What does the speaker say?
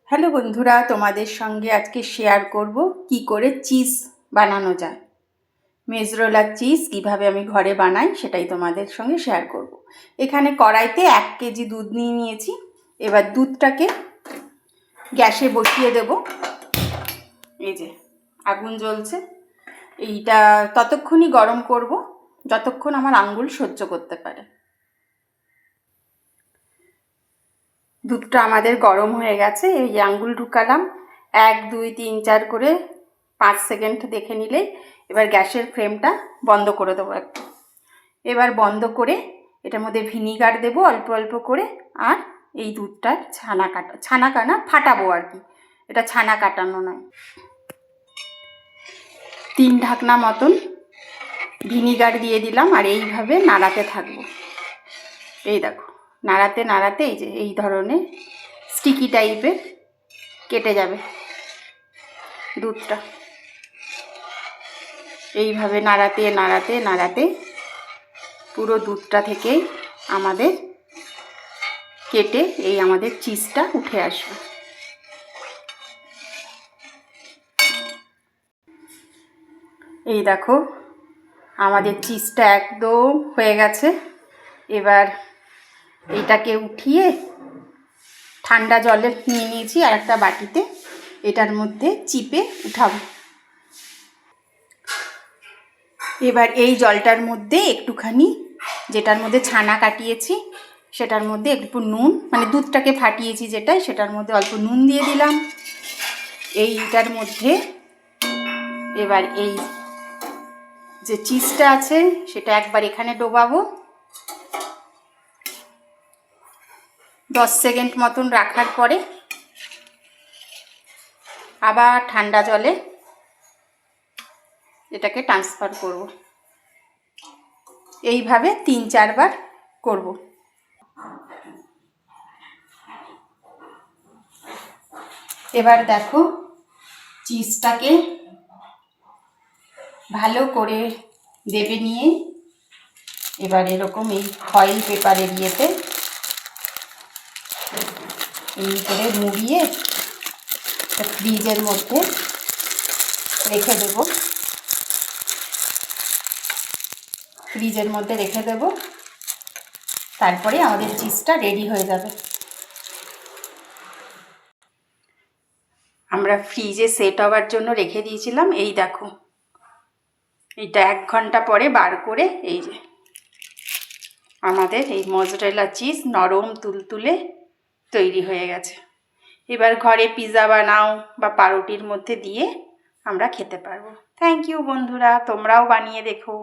Hello বন্ধুরা, তোমাদের সঙ্গে আজকে শেয়ার করব কি করে চিজ বানানো যায়। মেজরোলা চিজ কিভাবে আমি ঘরে বানাই সেটাই তোমাদের সঙ্গে শেয়ার করব। এখানে কড়াইতে 1 কেজি দুধ নিয়ে নিয়েছি। এবার দুধটাকে গ্যাসে বসিয়ে দেব। এই যে আগুন জ্বলছে, এইটা ততক্ষণই গরম করব যতক্ষণ আমার আঙ্গুল সহ্য করতে পারে। দুধটা আমাদের গরম হয়ে গেছে, এই আঙ্গুল ঢুকালাম। 1 2 3 4 করে 5 সেকেন্ড দেখে নিলে এবার গ্যাসের ফ্লেমটা বন্ধ করে দেবো একটু। এবার বন্ধ করে এটার মধ্যে ভিনিগার দেবো অল্প অল্প করে, আর এই দুধটার ছানা কাটা ফাটাবো আর কি, এটা ছানা কাটানো নয়। 3 ঢাকনা মতন ভিনিগার দিয়ে দিলাম, আর এইভাবে নাড়াতে থাকবো। এই দেখো নাড়াতে নাড়াতে এই যে এই ধরনের স্টিকি টাইপের কেটে যাবে দুধটা। এইভাবে নাড়াতে নাড়াতে নাড়াতে পুরো দুধটা থেকে আমাদের কেটে এই আমাদের চিজটা উঠে আসবে। এই দেখো আমাদের চিজটা একদম হয়ে গেছে। এবার এইটাকে উঠিয়ে ঠান্ডা জলে নিয়ে নিয়েছি আর একটা বাটিতে, এটার মধ্যে চিপে উঠাবো। এবার এই জলটার মধ্যে একটুখানি, যেটার মধ্যে ছানা কাটিয়েছি সেটার মধ্যে একটু নুন, মানে দুধটাকে ফাটিয়েছি যেটাই, সেটার মধ্যে অল্প নুন দিয়ে দিলাম। এইটার মধ্যে এবার এই যে চিজটা আছে সেটা একবার এখানে ডোবাবো। 10 সেকেন্ড মতন রাখার পরে আবার ঠান্ডা জলে এটাকে ট্রান্সফার করব। এইভাবে 3-4 বার করব। এবার দেখো চিজটাকে ভালো করে দেবে নিয়ে এবার এরকম এই ফয়েল পেপারের ইয়েতে এই করে মুড়িয়ে ফ্রিজের মধ্যে রেখে দেব। ফ্রিজের মধ্যে রেখে দেব, তারপরে আমাদের চিজটা রেডি হয়ে যাবে। আমরা ফ্রিজে সেট হওয়ার জন্য রেখে দিয়েছিলাম। এই দেখো এইটা 1 ঘন্টা পরে বার করে এই যে আমাদের এই মজরেলা চিজ নরম তুলতুলে তৈরি হয়ে গেছে। এবার ঘরে পিৎজা বানাও বা পাউরুটির মধ্যে দিয়ে আমরা খেতে পারবো। থ্যাংক ইউ বন্ধুরা, তোমরাও বানিয়ে দেখো।